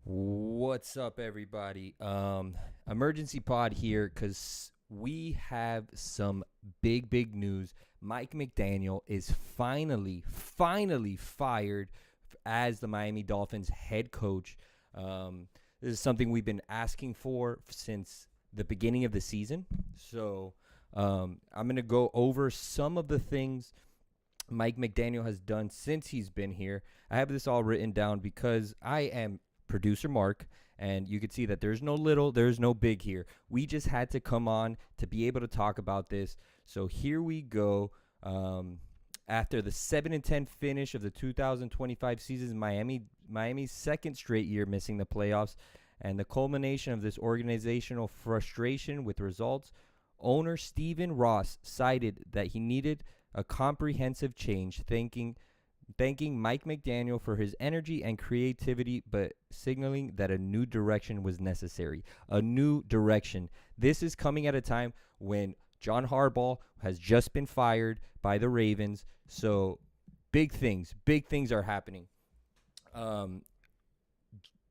What's up, everybody? Emergency pod here because we have some big news. Mike McDaniel is finally fired as the Miami Dolphins head coach. This is something we've been asking for since the beginning of the season. So I'm going to go over some of the things Mike McDaniel has done since he's been here. I have this all written down because I am producer Mark, and you can see that there's no little, there's no big here. We just had to come on to be able to talk about this. So here we go. After the 7-10 finish of the 2025 season, Miami's second straight year missing the playoffs, and the culmination of this organizational frustration with results, owner Stephen Ross cited that he needed a comprehensive change, thanking Mike McDaniel for his energy and creativity, but signaling that a new direction was necessary. A new direction. This is coming at a time when John Harbaugh has just been fired by the Ravens. So big things are happening. John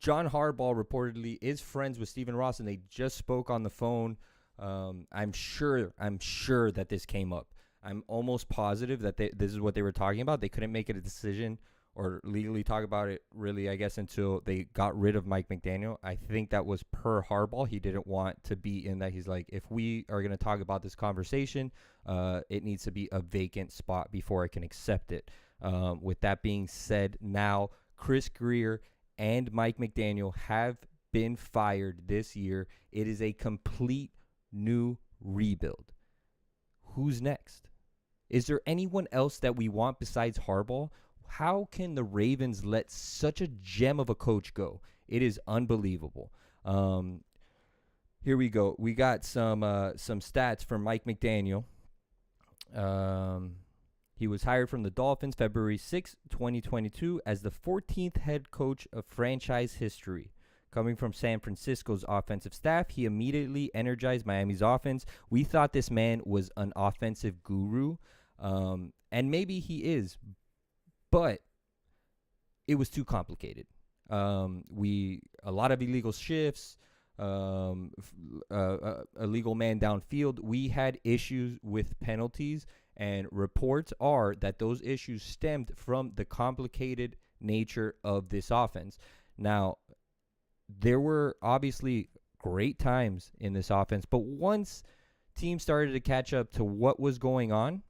Harbaugh reportedly is friends with Stephen Ross, and they just spoke on the phone. I'm sure that this came up. I'm almost positive that this is what they were talking about. They couldn't make it a decision or legally talk about it, really, I guess, until they got rid of Mike McDaniel. I think that was per Harbaugh. He didn't want to be in that. He's like, if we are going to talk about this conversation, it needs to be a vacant spot before I can accept it. With that being said, now Chris Grier and Mike McDaniel have been fired this year. It is a complete new rebuild. Who's next? Is there anyone else that we want besides Harbaugh? How can the Ravens let such a gem of a coach go? It is unbelievable. Here we go. We got some stats from Mike McDaniel. He was hired from the Dolphins February 6, 2022 as the 14th head coach of franchise history. Coming from San Francisco's offensive staff, he immediately energized Miami's offense. We thought this man was an offensive guru, and maybe he is, but it was too complicated. A lot of illegal shifts, illegal man downfield. We had issues with penalties, and reports are that those issues stemmed from the complicated nature of this offense. Now, there were obviously great times in this offense, but once teams started to catch up to what was going on,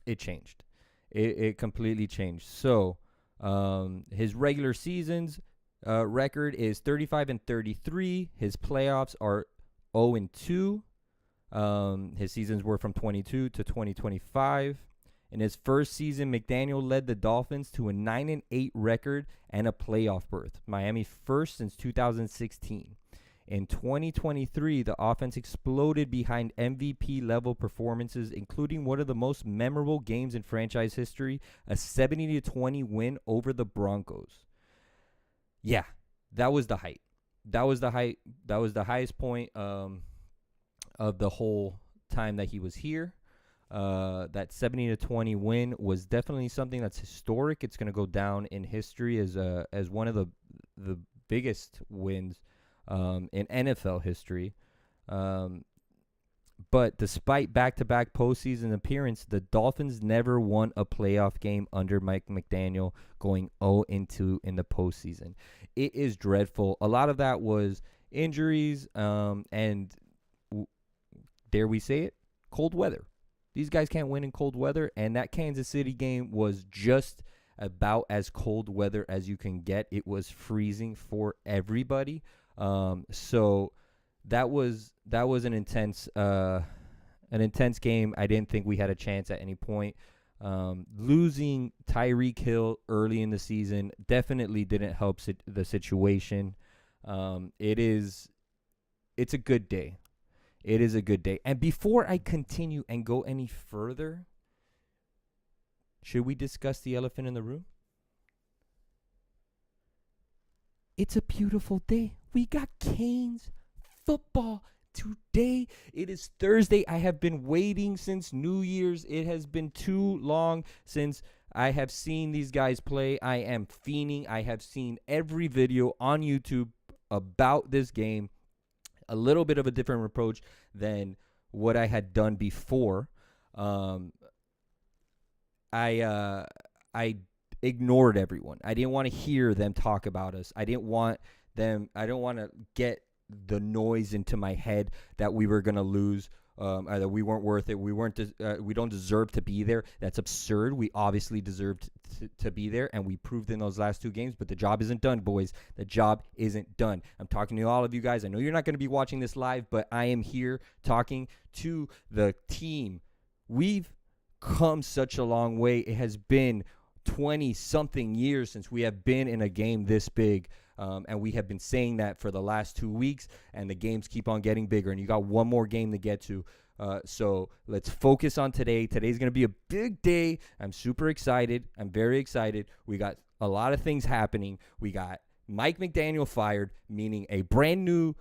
it changed. It completely changed. So his regular season's record is 35-33. His playoffs are 0-2. His seasons were from 22 to 2025. In his first season, McDaniel led the Dolphins to a 9-8 record and a playoff berth, Miami first since 2016. In 2023, the offense exploded behind MVP-level performances, including one of the most memorable games in franchise history, a 70-20 win over the Broncos. Yeah, that was the height. That was the highest point of the whole time that he was here. That 70-20 win was definitely something that's historic. It's going to go down in history as one of the biggest wins in NFL history. But despite back-to-back postseason appearance, the Dolphins never won a playoff game under Mike McDaniel, going 0-2 in the postseason. It is dreadful. A lot of that was injuries, and dare we say it, cold weather. These guys can't win in cold weather, and that Kansas City game was just about as cold weather as you can get. It was freezing for everybody. So that was an intense game. I didn't think we had a chance at any point. Losing Tyreek Hill early in the season definitely didn't help the situation. It's a good day. It is a good day. And before I continue and go any further, should we discuss the elephant in the room? It's a beautiful day. We got Canes football today. It is Thursday. I have been waiting since New Year's. It has been too long since I have seen these guys play. I am fiending. I have seen every video on YouTube about this game. A little bit of a different approach than what I had done before. Um, I ignored everyone. I didn't want to hear them talk about us. I don't want to get the noise into my head that we were going to lose, or that we weren't worth it. We don't deserve to be there. That's absurd. We obviously deserved to be there, and we proved in those last two games, but the job isn't done, boys. The job isn't done. I'm talking to all of you guys. I know you're not going to be watching this live, but I am here talking to the team. We've come such a long way. It has been 20-something years since we have been in a game this big. And we have been saying that for the last 2 weeks, and the games keep on getting bigger. And you got one more game to get to. So let's focus on today. Today's going to be a big day. I'm super excited. I'm very excited. We got a lot of things happening. We got Mike McDaniel fired, meaning a brand new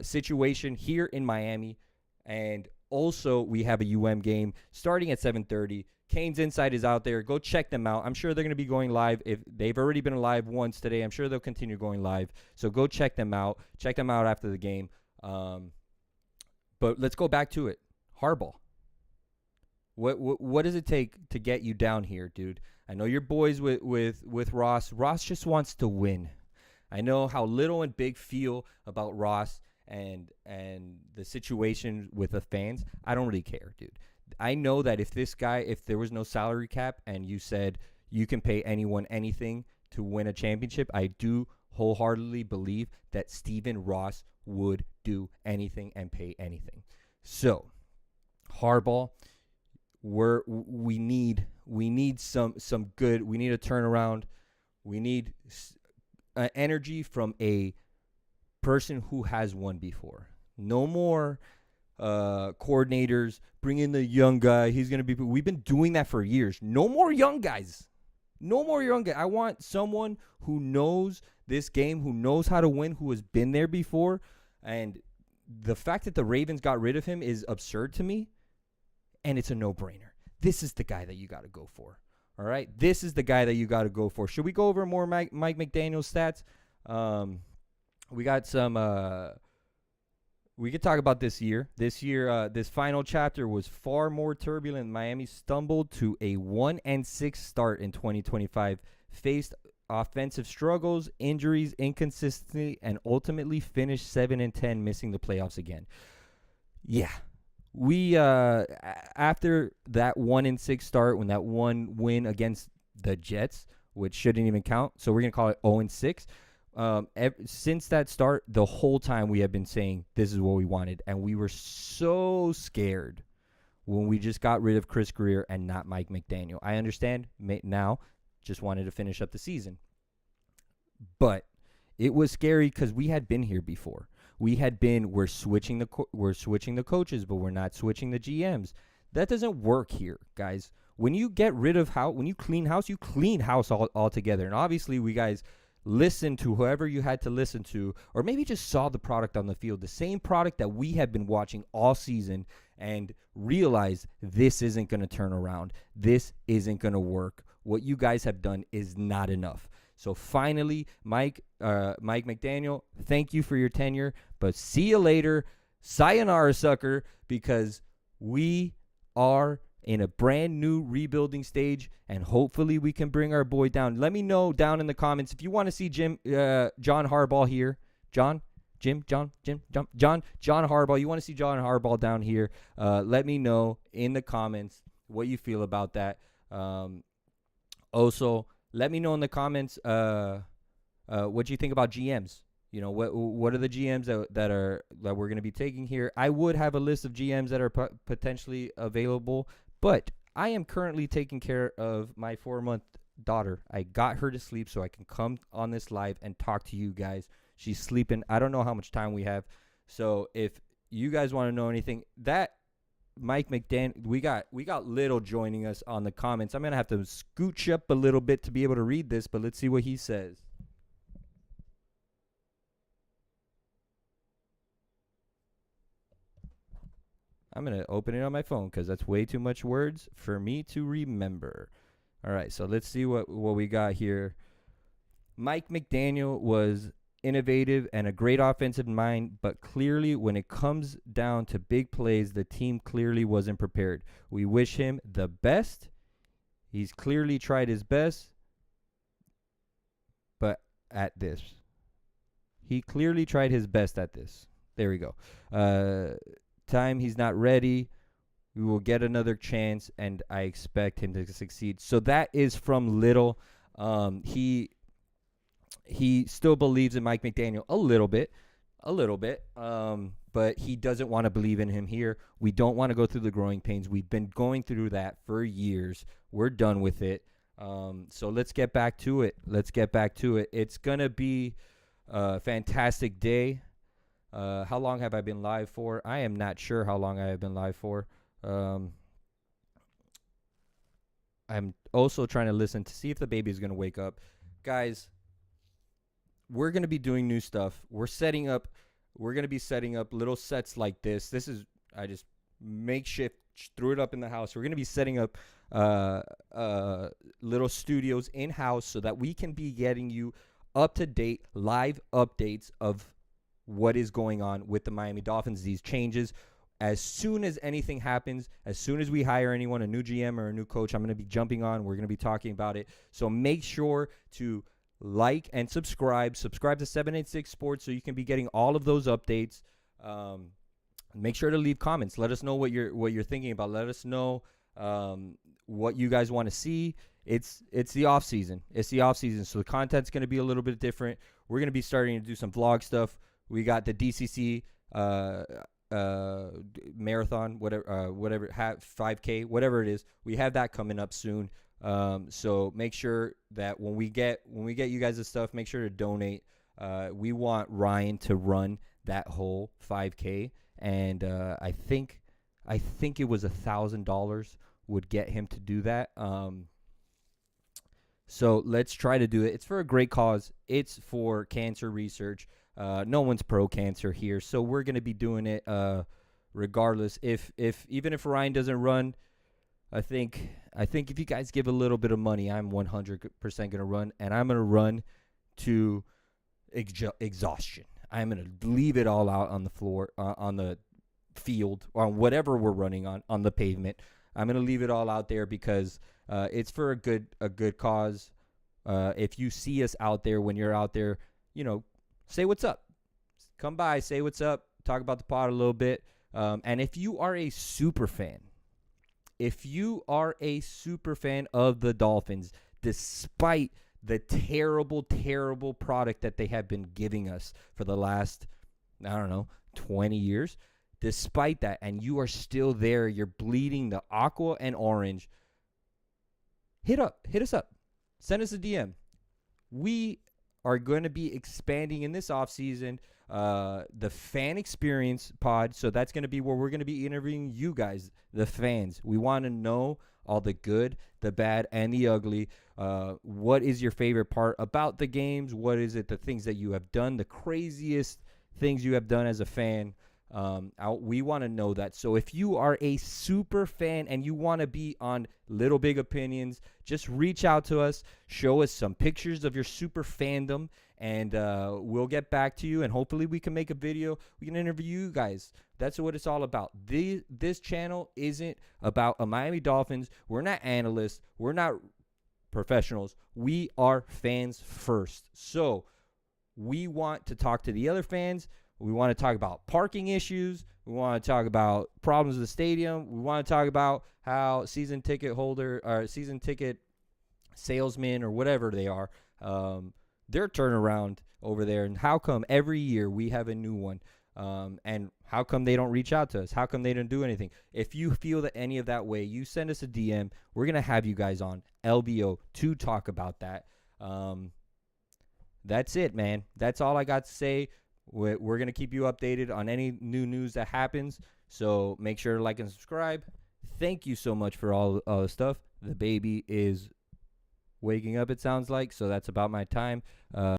situation here in Miami. And also, we have a game starting at 7:30. Kane's Insight is out there. Go check them out. I'm sure they're going to be going live. If they've already been live once today, I'm sure they'll continue going live. So go check them out. Check them out after the game. But let's go back to it. Harbaugh. What does it take to get you down here, dude? I know you're boys with Ross. Ross just wants to win. I know how little and big feel about Ross and the situation with the fans. I don't really care, dude. I know that if there was no salary cap and you said you can pay anyone anything to win a championship, I do wholeheartedly believe that Stephen Ross would do anything and pay anything. So, Harbaugh, we need some good. We need a turnaround. We need energy from a person who has won before. No more coordinators, bring in the young guy. He's going to be. We've been doing that for years. No more young guys. No more young guys. I want someone who knows this game, who knows how to win, who has been there before. And the fact that the Ravens got rid of him is absurd to me, and it's a no-brainer. This is the guy that you got to go for. All right? This is the guy that you got to go for. Should we go over more Mike McDaniel stats? We got some we could talk about this year. This year, this final chapter was far more turbulent. Miami stumbled to a 1-6 start in 2025, faced offensive struggles, injuries, inconsistency, and ultimately finished 7-10, missing the playoffs again. Yeah. We after that 1-6 start, when that one win against the Jets, which shouldn't even count, so we're going to call it 0-6. Since that start, the whole time we have been saying this is what we wanted, and we were so scared when we just got rid of Chris Greer and not Mike McDaniel. I understand now, just wanted to finish up the season, but it was scary because we had been here before. We're switching the coaches, but we're not switching the GMs. That doesn't work here, guys. When you get rid of when you clean house altogether, and obviously we guys listen to whoever you had to listen to, or maybe just saw the product on the field, the same product that we have been watching all season, and realize this isn't going to turn around. This isn't going to work. What you guys have done is not enough. So finally, Mike McDaniel, thank you for your tenure, but see you later. Sayonara, sucker, because we are in a brand new rebuilding stage, and hopefully we can bring our boy down. Let me know down in the comments if you want to see John Harbaugh here. John Harbaugh. You want to see John Harbaugh down here? Let me know in the comments what you feel about that. Also, let me know in the comments what you think about GMs. You know, what are the GMs that we're going to be taking here? I would have a list of GMs that are potentially available, but I am currently taking care of my 4-month daughter. I got her to sleep so I can come on this live and talk to you guys. She's sleeping. I don't know how much time we have. So if you guys want to know anything, that Mike McDaniel, we got Little joining us on the comments. I'm going to have to scooch up a little bit to be able to read this, but let's see what he says. I'm going to open it on my phone because that's way too much words for me to remember. All right, so let's see what we got here. Mike McDaniel was innovative and a great offensive mind, but clearly when it comes down to big plays, the team clearly wasn't prepared. We wish him the best. He's clearly tried his best, but at this. He clearly tried his best at this. There we go. Time he's not ready. We will get another chance, and I expect him to succeed. So that is from Little. He still believes in Mike McDaniel a little bit, but he doesn't want to believe in him here. We don't want to go through the growing pains. We've been going through that for years. We're done with it. So let's get back to it. It's going to be a fantastic day. How long have I been live for? I am not sure how long I have been live for. I'm also trying to listen to see if the baby is going to wake up. Guys, we're going to be doing new stuff. We're going to be setting up little sets like this. This is, I just makeshift, threw it up in the house. We're going to be setting up little studios in-house so that we can be getting you up-to-date live updates of what is going on with the Miami Dolphins, these changes. As soon as anything happens, as soon as we hire anyone, a new GM or a new coach, I'm going to be jumping on. We're going to be talking about it. So make sure to like and subscribe. Subscribe to 786 Sports so you can be getting all of those updates. Make sure to leave comments. Let us know what you're thinking about. Let us know what you guys want to see. It's the off season. So the content's going to be a little bit different. We're going to be starting to do some vlog stuff. We got the DCC marathon, whatever, 5K, whatever it is. We have that coming up soon. So make sure that when we get you guys the stuff, make sure to donate. We want Ryan to run that whole 5K, and I think it was $1,000 would get him to do that. So let's try to do it. It's for a great cause. It's for cancer research. No one's pro cancer here, so we're gonna be doing it regardless. Even if Ryan doesn't run, I think if you guys give a little bit of money, I'm 100% gonna run, and I'm gonna run to exhaustion. I'm gonna leave it all out on the floor, on the field, on whatever we're running on the pavement. I'm gonna leave it all out there because it's for a good cause. If you see us out there, when you're out there, say what's up. Come by, say what's up, talk about the pod a little bit. And if you are a super fan of the Dolphins, despite the terrible, terrible product that they have been giving us for the last, 20 years, despite that, and you are still there, you're bleeding the aqua and orange, hit us up. Send us a DM. We are going to be expanding in this offseason the fan experience pod. So that's going to be where we're going to be interviewing you guys, the fans. We want to know all the good, the bad, and the ugly. What is your favorite part about the games? What is it, the things that you have done, the craziest things you have done as a fan? We want to know that. So if you are a super fan and you want to be on Little Big Opinions, just reach out to us, show us some pictures of your super fandom, and we'll get back to you, and hopefully we can make a video. We can interview you guys. That's what it's all about. This channel isn't about a Miami Dolphins. We're not analysts. We're not professionals. We are fans first. So we want to talk to the other fans. We want to talk about parking issues. We want to talk about problems with the stadium. We want to talk about how season ticket holder or season ticket salesmen or whatever they are, their turnaround over there, and how come every year we have a new one, and how come they don't reach out to us? How come they don't do anything? If you feel that any of that way, you send us a DM. We're going to have you guys on LBO to talk about that. That's it, man. That's all I got to say. We're going to keep you updated on any new news that happens. So make sure to like and subscribe. Thank you so much for all the stuff. The baby is waking up, it sounds like. So that's about my time.